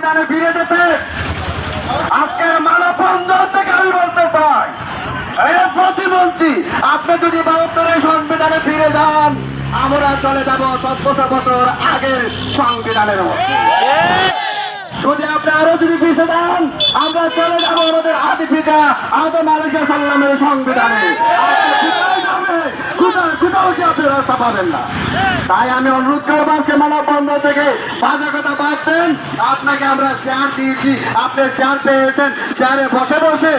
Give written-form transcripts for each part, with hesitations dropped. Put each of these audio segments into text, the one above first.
সংবিধানে ফিরে যেতে আজকের মানববন্ধন থেকে আমি বলতে চাই, প্রতিমন্ত্রী আপনি যদি 72-এর সংবিধানে ফিরে যান, আমরা চলে যাব 1400 বছর আগের সংবিধানের মধ্যে। যদি আপনি আরো যদি পিছিয়ে যান, আমরা চলে যাবো আমাদের আদি পিতা আদম আলাইহিস সালামের সংবিধানে। কোথাও কি আপনি রাস্তা পাবেন না। তাই আমি অনুরোধ করবো, আজকে মানববন্ধন থেকে বাজে কথা পাচ্ছেন, আপনাকে আমরা চেয়ার দিয়েছি, আপনি চেয়ার পেয়েছেন, চেয়ারে বসে বসে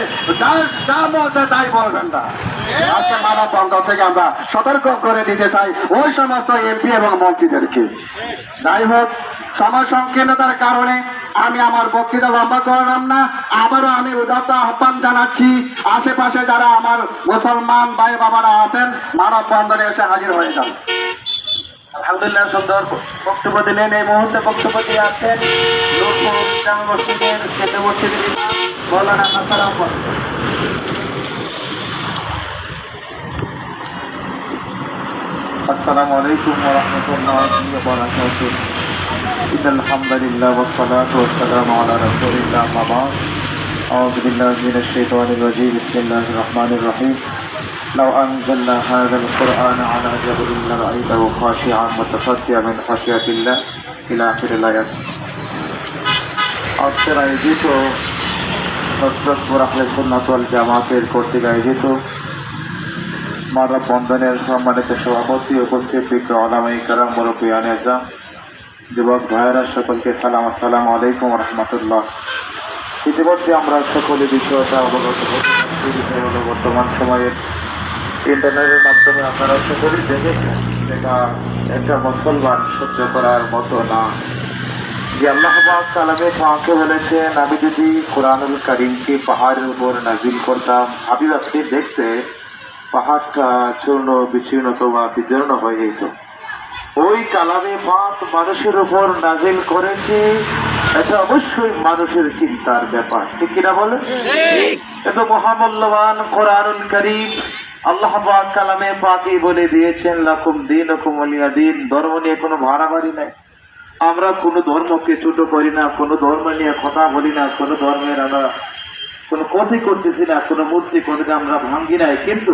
যা মজা তাই বলবেন না। আজকে মানববন্ধন থেকে আমরা সতর্ক করে দিতে চাই ওই সমস্ত এমপি এবং মন্ত্রীদেরকে। যাই হোক, সময় সংকীর্ণতার কারণে আমি আমার বক্তৃতা লম্বা করলাম না। আবারও আমি উদাত্ত আহ্বান জানাচ্ছি, আশেপাশে যারা আমার মুসলমান ভাই বাবারা আছেন, মানববন্ধনে এসে হাজির হয়ে যান। আলহামদুলিল্লাহ, সুন্দর বক্তব্য দিলেন। এই মুহূর্তে বক্তব্য দিয়ে আছেন নূরপুর জামে মসজিদের কেন্দ্রীয় মসজিদের ইমাম মৌলানা হাসান আহমদ। আসসালামু আলাইকুম ওয়া রাহমাতুল্লাহি ওয়া বারাকাতুহু। ইন্নাল হামদুলিল্লাহ ওয়াস সালাতু ওয়াস সালামু আলা রাসূলিল্লাহ আম্মা বা'দ। আউযু বিল্লাহি মিনাশ শাইতানির রাজীম। বিসমিল্লাহির রহমানির রহিম। লাউ আনজালনা হাযাল কুরআনা আলা জাবালিন লারাআইতাহু খাশি'আন মুতাসাদ্দিআন মিন খাশিয়াতিল্লাহ ইলা আখিরিল আয়াত। আজকের আয়োজিত হযরতপুর আহলে সুন্নাত ওয়াল জামাতের কর্তৃক আয়োজিত মানববন্ধনের সম্মানিত সভাপতি, উপস্থিত বিজ্ঞ ওলামায়ে কেরাম, মুরব্বিয়ানে আযম, যুবক ভাইয়েরা, সকলকে সালাম। আসসালামু আলাইকুম ওয়া রাহমাতুল্লাহ। ইতিমধ্যে আমরা সকলে বিষয়টা অবগত হচ্ছি। বিষয় হলো বর্তমান সময়ে ইন্টারনেটের মাধ্যমে আপনারা সকলেই দেখেছেন, যেটা একটা মুসলমান সহ্য করার মতো না। যে আল্লাহ পাক কালামে পাকে বলেছেন, আমি যদি কোরআনুল কারীমকে পাহাড়ের উপর নাজিল করতাম, আমি আজকে দেখতে পাহাড়টা চূর্ণ বিচূর্ণ বা বিজীর্ণ হয়ে যেত। ওই কালামে পাক মানুষের উপর নাজিল করেছে, এটা অবশ্যই মানুষের চিন্তার ব্যাপার, ঠিক কিনা বলে? এত মহামূল্যবান কোরআনুল কারীম আল্লাহ পাক কালামে পাকে বলে দিয়েছেন, লাকুম দীনুকুম ওয়ালিয়া দীন। ধর্ম নিয়ে কোনো ভাড়াবাড়ি নাই। আমরা কোনো ধর্মকে ছোট করি না, কোনো ধর্ম নিয়ে কথা বলি না, কোনো ধর্মের আমরা কোনো ক্ষতি করতেছি না, কোনো মূর্তি কোনোকে আমরা ভাঙ্গি নাই। কিন্তু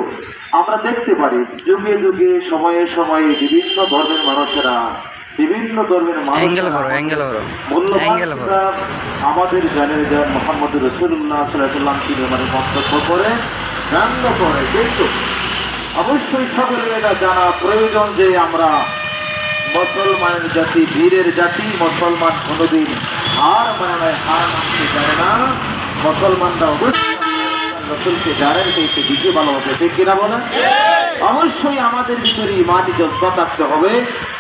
আমরা দেখতে পারি যুগে যুগে সময়ে সময়ে বিভিন্ন ধর্মের মানুষেরা, বিভিন্ন ধর্মের আমাদের জানের যান মুহাম্মদ রাসূলুল্লাহ সাল্লাল্লাহু আলাইহি ওয়াসাল্লাম মন্তব্য করে ব্যঙ্গ করে। কিন্তু অবশ্যই সকলে এটা জানা প্রয়োজন যে আমরা মুসলমানের জাতি, বীরের জাতি। মুসলমান কোনোদিন হার মানে নয়, হার মানতে জানে না। মুসলমানরা অবশ্যই রসুলকে জানেন, একটু বেশি ভালোবাসে, ঠিক কিনা বলে? অবশ্যই আমাদের ভিতরে ইমানি জজ্বা থাকতে হবে।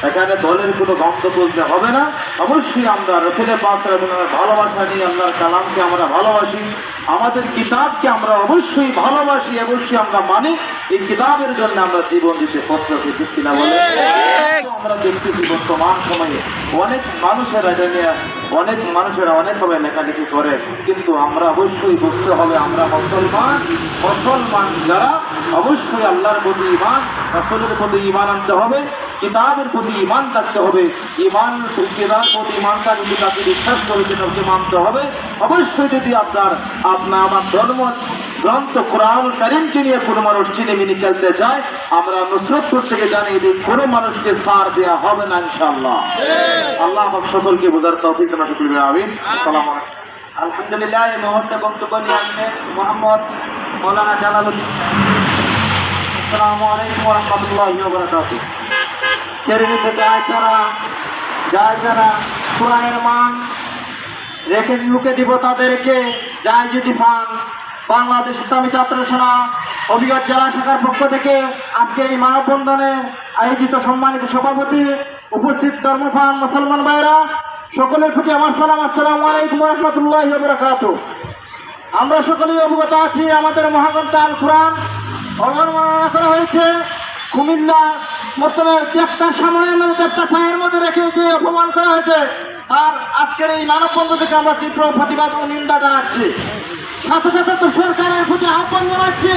এখানে দলের কোনো গন্ধ তুলতে হবে না। অবশ্যই আমরা রসুলের পাক সাল্লাল্লাহু আলাইহি ওয়াসাল্লামের ভালোবাসা নিয়ে, আল্লাহর কালামকে আমরা ভালোবাসি, আমাদের কিতাবকে আমরা অবশ্যই ভালোবাসি, অবশ্যই আমরা মানি। এই কিতাবের জন্য আমরা জীবন দিতে প্রস্তুত, ঠিক কিনা বলে? আমরা দেখতেছি বর্তমান সময়ে অনেক মানুষেরা এটা নিয়ে অনেকভাবে লেখালেখি করে, কিন্তু আমরা অবশ্যই বুঝতে হবে আমরা মুসলমান যারা অবশ্যই আল্লাহর প্রতি ঈমান, রাসূলের প্রতি ঈমান আনতে হবে, কিতাবের প্রতি ঈমান থাকতে হবে। কিতাবের প্রতি ঈমান থাকলে তাকে বিশ্বাস করে ওকে মানতে হবে। অবশ্যই যদি আপনার আমার ধর্ম গ্রন্থ কোরআনুল কারীমকে নিয়ে কোনো মানুষ চিনিমিনি খেলতে চায়, আমরা নুসরত থেকে জানিয়ে দিই, কোনো মানুষকে ছাড় দেওয়া হবে না ইনশাআল্লাহ। আল্লাহ আমাদের সকলকে বোঝার তৌফিক দান করুন, আমিন। আসসালামু আলাইকুম। আলহামদুলিল্লাহ, এই মুহূর্তে বক্তব্য নিয়ে আসছেন মোহাম্মদ মৌলানা জালালউদ্দিন। আসসালামু আলাইকুম ওয়া রাহমাতুল্লাহি ওয়া বারাকাতুহু। চেরিতে যারা কোরআনের মান রেখে লুকে দিব তাদেরকে যাই যদি পান। বাংলাদেশ ইসলামী ছাত্র সেনা অভিজ্ঞ জেলা শাখার পক্ষ থেকে আজকে এই মানববন্ধনে আয়োজিত সম্মানিত সভাপতি, উপস্থিত ধর্মপ্রাণ মুসলমান ভাইরা, সকলের প্রতি আমার সালাম। আসসালামু আলাইকুম ওয়া রাহমাতুল্লাহি ওয়া বারাকাতুহু। আমরা সকলেই অবগত আছি, আমাদের মহাগ্রন্থ আল কোরআন অবমাননা করা হয়েছে। কুমিল্লা বর্তমানে দেবতার সামনের মধ্যে, দেবতার পায়ের মধ্যে রেখে যে অপমান করা হয়েছে, আর আজকের এই মানববন্ধন থেকে আমরা তীব্র প্রতিবাদ ও নিন্দা জানাচ্ছি। সাথে সাথে তো সরকারের প্রতি আহ্বান জানাচ্ছি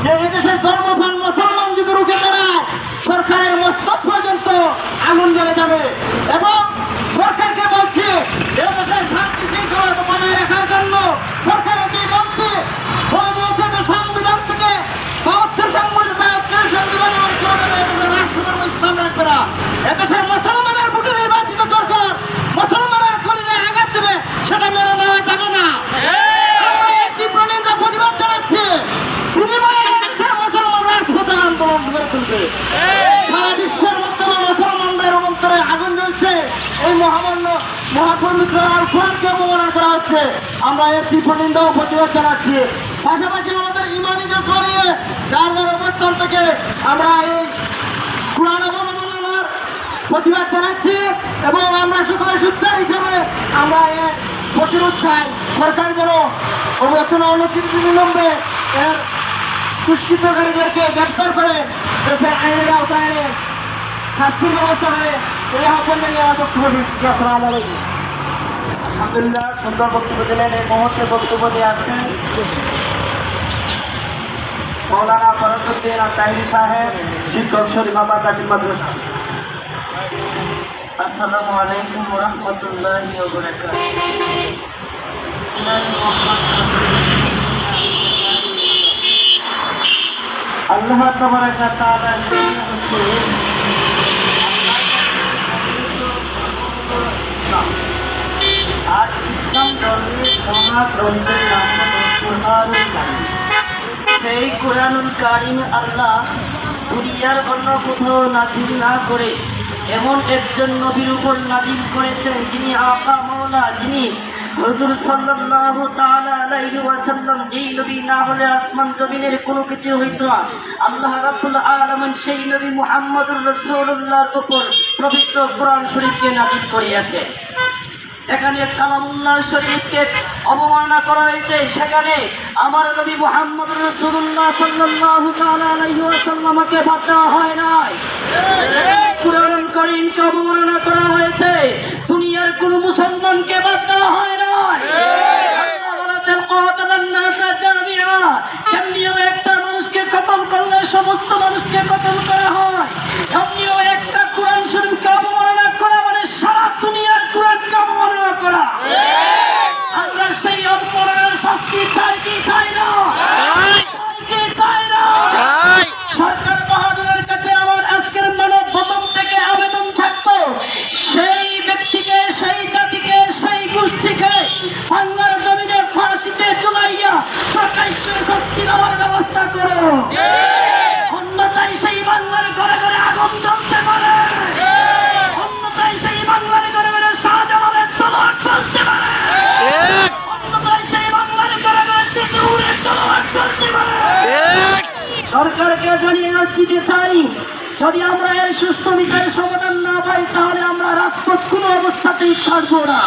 যে এদেশের ধর্মপ্রাণ মুসলমান যদি রুখে দাঁড়ায়, সরকারের মস্তক পর্যন্ত আগুন জ্বলে যাবে। এবং সরকারকে বলছি এদেশের শান্তি পবিত্র আল কোরআনকে অবমাননা করা হচ্ছে। আমরা এর তীব্র নিন্দা ও প্রতিবাদ জানাচ্ছি। পাশাপাশি আমাদের ইমানিকে সরিয়ে যার যার অবস্থান থেকে আমরা এই কোরআন অবমাননার প্রতিবাদ জানাচ্ছি এবং আমরা সকলে সুচ্চার হিসেবে আমরা এর প্রতিরোধ চাই। সরকার যেন অনতিবিলম্বে এর দুষ্কৃতকারীদেরকে গ্রেফতার করে দেশের আইনের আওতায় এনে শাস্তির ব্যবস্থা করে এই আহ্বান জানিয়ে আমার বক্তব্য দিচ্ছি। আসসালামু আলাইকুম। আলহামদুলিল্লাহ, সুন্দর বক্তব্য দিলেন। এই মুহূর্তে বক্তব্য দিয়ে আসছেন মৌলানা ফরজউদ্দিন আর তাহিরি সাহেব, শিক্ষক শরীফাবাদ দাখিল মাদ্রাসা। আসসালামু আলাইকুম ওয়া রাহমাতুল্লাহি ওয়া বারাকাতুহু। আল্লাহ তাবারাকা তাআলা হচ্ছে আর ইসলাম ধর্মের মহাগ্রন্থের নাম হলো কুরআনুল কারীম। সেই কুরআনুল কারীম আল্লাহ দুনিয়ার অন্য কোথাও নাযিল না করে এমন একজন নবীর উপর নাযিল করেছেন যিনি আকা মাওলা, যিনি হুজুর সাল্লাল্লাহু তাআলা আলাইহি ওয়াসাল্লাম, যেই নবী না হলে আসমান জমিনের কোনো কিছু হইত না। আল্লাহ রাব্বুল আলামিন সেই নবী মুহাম্মদুর রাসূলুল্লাহর উপর পবিত্র কোরআন শরীফকে নাযিল করিয়াছে। যেখানে কালামুল্লাহ শরীফকে অবমাননা করা হয়েছে, সেখানে আমার নবী মুহাম্মদ রাসূলুল্লাহ সাল্লাল্লাহু তাআলা আলাইহি ওয়াসাল্লামকে বাদ দেওয়া হয় নাই। কুরআন কারীমকে অবমাননা করা হয়েছে, দুনিয়ার কোনো মুসলমানকে বাদ দেওয়া হয় নাই। আল্লাহ বলেছেন কাতালান নাসা জামিআ, যেমনিও একটা মানুষকে কতল করলে সমস্ত মানুষকে কতল করা হয়, তেমনিও একটা কুরআন শরীফকে অবমাননা করা মানে সারা দুনিয়ার কুরআনকে অবমাননা করা। আমরা সেই অবমাননার শাস্তি চাই কি চাই না? চাই না। সরকার বাহাদুরের কাছে আমার আজকের প্রথম থেকে আবেদন থাকতো, সেই ব্যক্তিকে, সেই জাতিকে, সেই গোষ্ঠীকে বাংলার জমিনে ফাঁসিতে ঝুলাইয়া প্রকাশ্যে শাস্তি দেওয়ার ব্যবস্থা করো। অন্যথায় সেই বাংলার ঘরে ঘরে আগুন জ্বলতে পারে, অন্যথায় সেই বাংলার ঘরে ঘরে শাহজালালের তলোয়ার চলতে পারে, অন্যথায় সেই বাংলার ঘরে ঘরে তিতুরের তলোয়ার চলতে পারে। সরকারকে জানিয়ে দিতে চাই, যদি আমরা এর সুস্থ বিচারের সমাধান না পাই তাহলে আমরা রাজপথ কোনো অবস্থাতেই ছাড়বো না।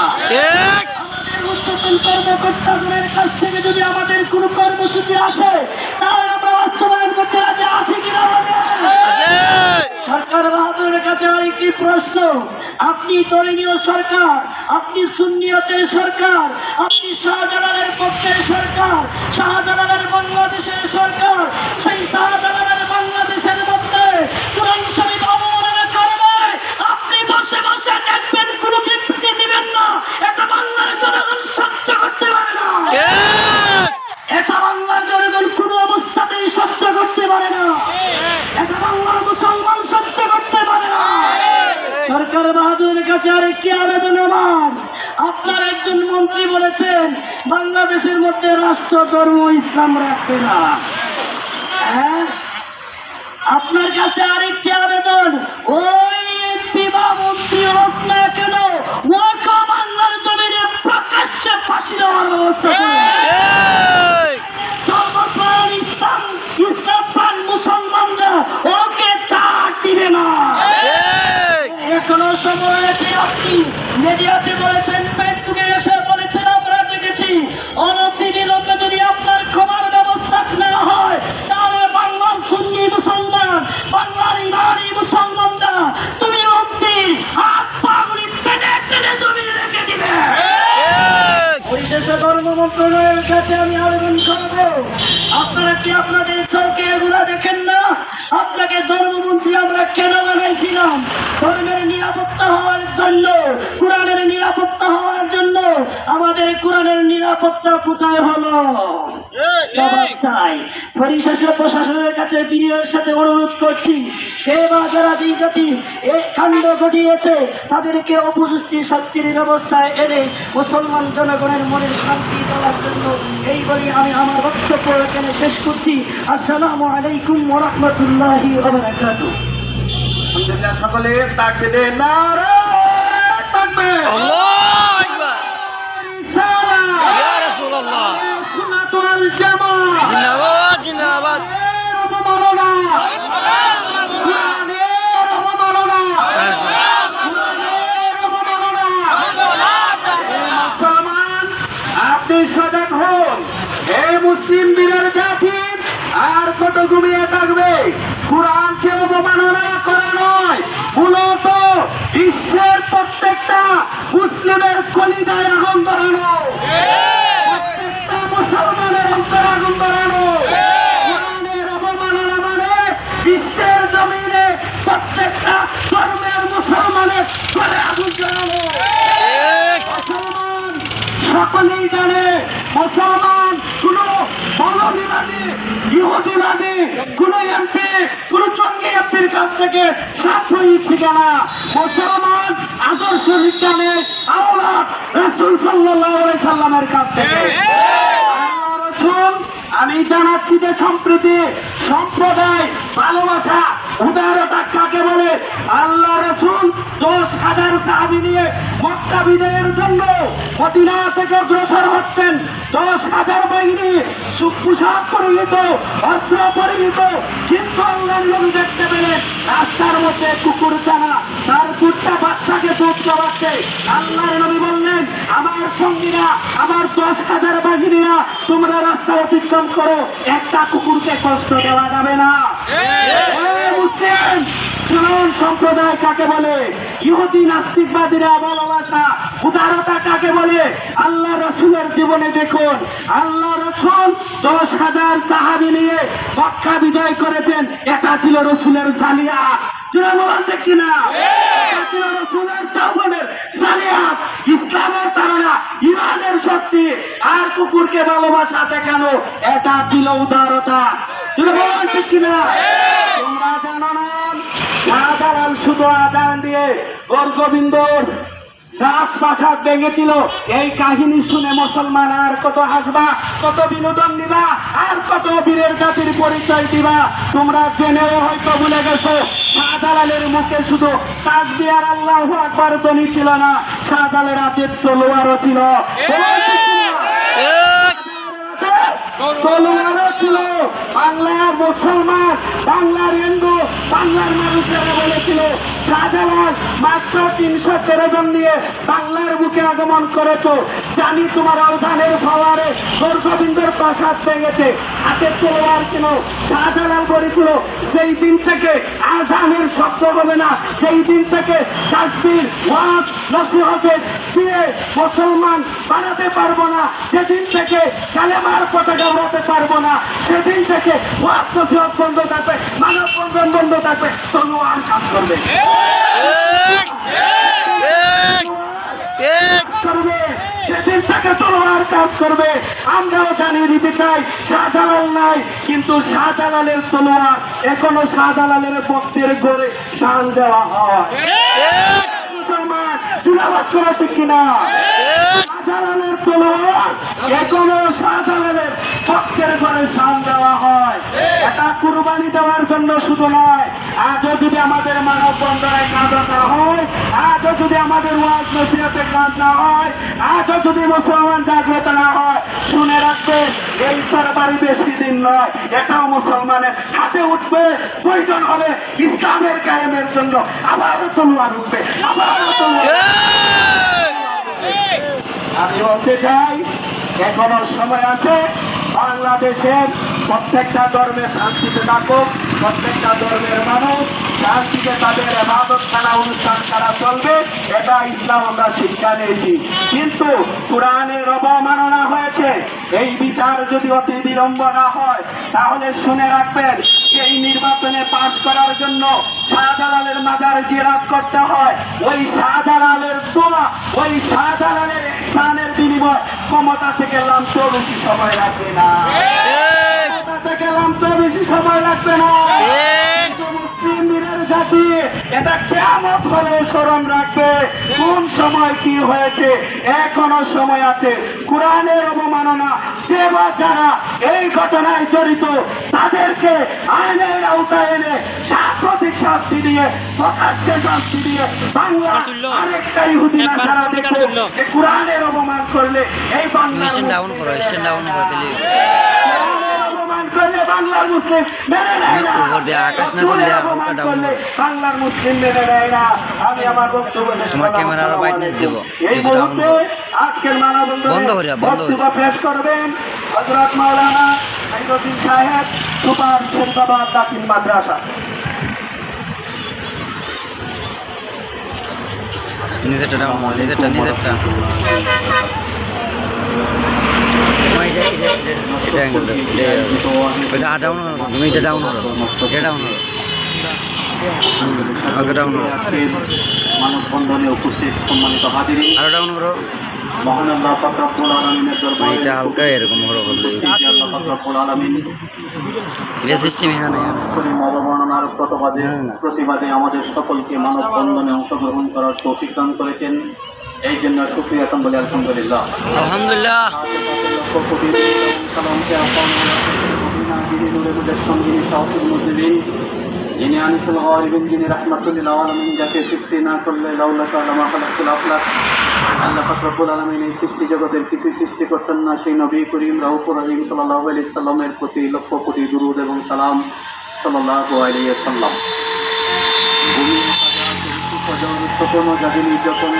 আমাদের উচ্চতন কর্মকর্তাদের কাছ থেকে যদি আমাদের কোনো কর্মসূচি আসে তাহলে আমরা বাস্তবায়ন করতে রাজি আছি কিনা? সরকার বাহাদুরের কাছে আরেকটি প্রশ্ন, আপনি ধর্মীয় সরকার, আপনি সুন্নিয়তের সরকার, আপনি শাহজালালের পক্ষের সরকার, শাহজালালের বাংলাদেশের সরকার, সেই শাহজালালের বাংলাদেশের মধ্যে কোরআন শরীফ অবমাননা করবে, আপনি বসে বসে দেখবেন, কোনো বিবৃতি দিবেন না। এটা বাংলার জনগণ সহ্য করতে পারে না, এটা বাংলার জনগণ কোনো অবস্থাতেই সহ্য করতে পারে না, এটা বাংলার মুসলমান সহ্য করতে পারে না। সরকার বাহাদুরের কাছে আরেকটি আবেদন আমার, আপনার একজন মন্ত্রী বলেছেন বাংলাদেশের মধ্যে রাষ্ট্র ধর্ম ইসলাম রাখবে না। হ্যাঁ, আপনার কাছে আরেকটি আবেদন, ওই এমপি বা মন্ত্রী হোক না কেন, ওকে বাংলার জমিনে প্রকাশ্যে ফাঁসি দেওয়ার ব্যবস্থা করুন। ধর্মপ্রাণ ইসলামপ্রাণ মুসলমানরা ওকে ছাড় দিবে না। এখনো সময় আছে, আপনি মিডিয়াতে বলেছেন, ফেসবুকে এসে বলেছেন, আমরা দেখেছি, অনতিবিলম্বে যদি আপনার ক্ষমার ব্যবস্থা না হয় তাহলে বাংলার সুন্নি মুসলমান, বাংলার ইমানি মুসলমানরা তুমি মুক্তি হাত পাগুলি টেনে টেনে জমিনে রেখে দিবে। পরিশেষে ধর্ম মন্ত্রণালয়ের কাছে আমি আবেদন করব, আপনারা কি আপনাদের চোখে এগুলা দেখেন না? আপনাকে ধর্মমন্ত্রী আমরা কেন বানাইছিলাম? ধর্মের নিরাপত্তা হওয়ার জন্য, কোরআনের নিরাপত্তা হওয়ার জন্য। আমাদের কোরআনের নিরাপত্তা কোথায় হলো? জবাব চাই। পরিশেষে প্রশাসনের কাছে বিনয়ের সাথে অনুরোধ করছি, কে বা যারা যেই জাতি এই কাণ্ড ঘটিয়েছে তাদেরকে উপযুক্ত শাস্তির ব্যবস্থায় এনে মুসলমান জনগণের মনে শান্তি দেওয়ার জন্য এই বলি আমি আমার বক্তব্য এখানে শেষ করছি। আসসালামু আলাইকুম ওয়া রাহমাতুল্লাহি ওয়া বারাকাতুহু। আলহামদুলিল্লাহ, সকলে তাকবীর, নারে তাকবীর। আল্লাহু আকবার। আপনি সজাগ হন। এই মুসলিম বীরের জাতি আর কত ঘুমিয়ে থাকবে? কোরআনকে অবমাননা করা নয়, মূলত বিশ্বের প্রত্যেকটা মুসলিমের কলিজায় আগুন ধরানো, প্রত্যেকটা মুসলমানের অন্তরে আগুন ধরানো। কোরআনের অবমাননা মানে বিশ্বের জমিনে প্রত্যেকটা ধর্মের মুসলমানের ঘরে আগুন জ্বালানো। মুসলমান সকলেই জানে, মুসলমান কোন মৌলবাদী, ইহুদিবাদী, কোন এমপি, কোন জঙ্গি এমপির কাছ থেকে সাফল্য শিখে না। মুসলমান আদর্শ বিজ্ঞানে আওলাদ রাসূল সাল্লাল্লাহু আলাইহি সাল্লামের কাছ থেকে। আল্লাহ রাসূল, আমি জানাচ্ছি যে সম্প্রীতি, সম্প্রদায়, ভালোবাসা, উদারতা কাকে বলে? আল্লাহ রাসূল 10,000 সাহাবী নিয়ে মক্কা বিজয়ের জন্য মদিনা থেকে অগ্রসর হচ্ছেন। 10,000 বাহিনী পোশাক পরিহিত, অস্ত্র পরিহিত, কিন্তু আল্লাহর নবী দেখতে পেলেন রাস্তার মধ্যে কুকুর ছানা তার কুত্তা বাচ্চাকে দুধ খাওয়াচ্ছে। আল্লাহর নবী বললেন, আমার সঙ্গীরা, আমার 10,000 বাহিনীরা, তোমরা রাস্তা অতিক্রম করো, একটা কুকুরকে কষ্ট দেওয়া যাবে না। মুসলিম শুনুন, সম্প্রদায় কাকে বলে? ইহুদি নাস্তিকবাদীরা ভালোবাসা, উদারতা কাকে বলে? আল্লাহ রাসূলের জীবনে দেখুন, আল্লাহ রাসূল 10,000 সাহাবী নিয়ে মক্কা বিজয় করেছেন। এটা ছিল রাসূলের জালিয়াত। যারা বলেন ঠিক কিনা? এটা ছিল রাসূলের যৌবনের জালিয়াত, ইসলামের তারা, ইমানের শক্তি। আর কুকুরকে ভালোবাসা দেখানো, এটা ছিল উদারতা। যারা বলেন ঠিক কিনা? তোমরা জানো না, শাহজালাল শুধু আজান দিয়ে গোবিন্দর রাজপ্রাসাদ ভেঙেছিল। এই কাহিনী শুনে মুসলমান আর কত হাসবা, কত বিনোদন দিবা, আর কত বীরের জাতির পরিচয় দিবা। তোমরা জেনেও হয়তো ভুলে গেছো, শাহজালালের মুখে শুধু তাকবীর আর আল্লাহু আকবার ধ্বনি ছিল না, শাহজালালের হাতে তলোয়ারও ছিল। তলোয়ারও ছিল। বাংলার মুসলমান, বাংলার হিন্দু, বাংলার মানুষেরা বলেছিল, শাহজালাল মাত্র 313 জন নিয়ে বাংলার বুকে আগমন করেছো, জানি তোমার আওধানের ফাওয়ারে গোবিন্দর প্রাসাদ ভেঙেছে, হাতে তলোয়ার কেন? শাহজালাল বলেছিল, সেই দিন থেকে আজানের শব্দ হবে না, সেই দিন থেকে তাকবীর, ওয়াজ, নসিহতের দিয়ে মুসলমান বানাতে পারবো না, সেদিন থেকে কালেমার পতাকা উড়াতে পারবো না, সেদিন থেকে ওয়াজ নসিহত বন্ধ থাকবে, মানববন্ধন বন্ধ থাকবে, তলোয়ার কাজ করবে। সেদিন থেকে তলোয়ার কাজ করবে। আমরাও জানিয়ে দিতে চাই, শাহজালাল নাই, কিন্তু শাহজালালের তলোয়ার এখনো শাহজালালের ভক্তের ঘরে শান দেওয়া হয়। মুসলমান তুলাবাদ করা ঠিক কিনা? শাহজালালের তলোয়ার এখনো শাহজালালের ভক্তের ঘরে শান দেওয়া হয়। এটা কুরবানি দেওয়ার জন্য শুধু নয়, আজও যদি আমাদের মানব বন্ধনে কাজ না হয়, আজও যদি আমাদের ওয়াজ নসিহতে কাজ না হয়, আজও যদি মুসলমান জাগ্রত না হয়, শুনে রাখবে, এই তরবারি বেশি দিন নয়, এটাও মুসলমানের হাতে উঠবে। প্রয়োজন হবে ইসলামের কায়েমের জন্য আবারও তলোয়ার উঠবে, আবারও তলোয়ার। আমি বলতে চাই, এখনো সময় আছে। বাংলাদেশের প্রত্যেকটা ধর্মে শান্তিতে থাকুক, প্রত্যেকটা ধর্মের মানুষ শান্তিতে তাদের ইবাদতখানা অনুষ্ঠান করা চলবে, এটা ইসলাম আমরা শিক্ষা নিয়েছি। কিন্তু কোরআনের অবমাননা হয়েছে, এই বিচার যদি অতি বিলম্ব না হয়, তাহলে শুনে রাখবেন, এই নির্বাচনে পাশ করার জন্য শাহজালালের মাজার জিয়ারত করতে হয়। ওই শাহজালালের দোয়া, ওই শাহজালালের ইহসানের বিনিময় ক্ষমতা থেকে নামতেও বেশি সময় লাগবে না, ক্ষমতা থেকে নামতেও বেশি সময় লাগবে না। মুসলিম বীরের জাতি এটা কিয়ামত হলে স্মরণ রাখবে, কোন সময় কি হয়েছে, এখনো সময় আছে। কোরআনের অবমাননা যে বা যারা এই ঘটনায় জড়িত, তাদেরকে আইনের আওতায় এনে সাম্প্রতিক শাস্তি দিয়ে, প্রকাশ্যে শাস্তি দিয়ে, বাংলা আরেকটা ইহুদি না যারা দেখো যে কোরআনের অবমান করলে এই বাংলা অবমান করলে বাংলার মুসলিম মেনে নেয় না। উপর দিয়ে আকাশ না করলে চুলের হালকা অপমান down করলে হবে। বাংলার মুসলিম মেনে নেয় না। আমি আমার বক্তব্য শেষ তোমার করলাম। ক্যামেরার আসসালামু brightness আলাইকুম। দেবো, এই যদি down মুহূর্তে হয়। আজকের মানববন্ধনে বন্ধ করিয়া, বন্ধ বক্তব্য পেশ করবেন হযরত মাওলানা সাইদুদ্দিন সাহেব, সুপার শেরবাবা দাখিল মাদ্রাসা। নিজেরটা ডাউন নিজেরটা এটা অ্যাঙ্গেল আর ডাউন হলো তুমি এটা ডাউন হলো ওকে ডাউন হলো মানববন্ধনে উপস্থিত সম্মানিত হাজিরিন, আরো ডাউন হলো মহান আল্লাহ পাক রব্বুল আলামিনের দরবারে এটা হালকা এরকম হলো বললে আল্লাহ পাক রব্বুল আলামিন এটা সিস্টেম এখানে করিম অবমাননার না। প্রতিবাদে আমাদের সকলকে মানববন্ধনে অংশগ্রহণ করার তৌফিক দান করেছেন। এই জন্য শুকরিয়া বলে আলহামদুলিল্লাহ। আলহামদুলিল্লাহ যিনি আনিসুল গায়বিন, যিনি রাহমাতুল আলামিন, যাকে সৃষ্টি না করলে লাউলা কালামা খালাকুল আফলাক, আল্লাহ পাক রব্বুল আলামিন এই সৃষ্টি জগতের কিছু সৃষ্টি করতেন না। সেই নবী করিম রাউফুর রহিম সাল্লাল্লাহু আলাইহি সাল্লামের প্রতি লক্ষ কোটি দুরূদ এবং সালাম সাল্লাল্লাহু আলাইহি সাল্লাম। ভূমি কোনো জাতি নির্যাতন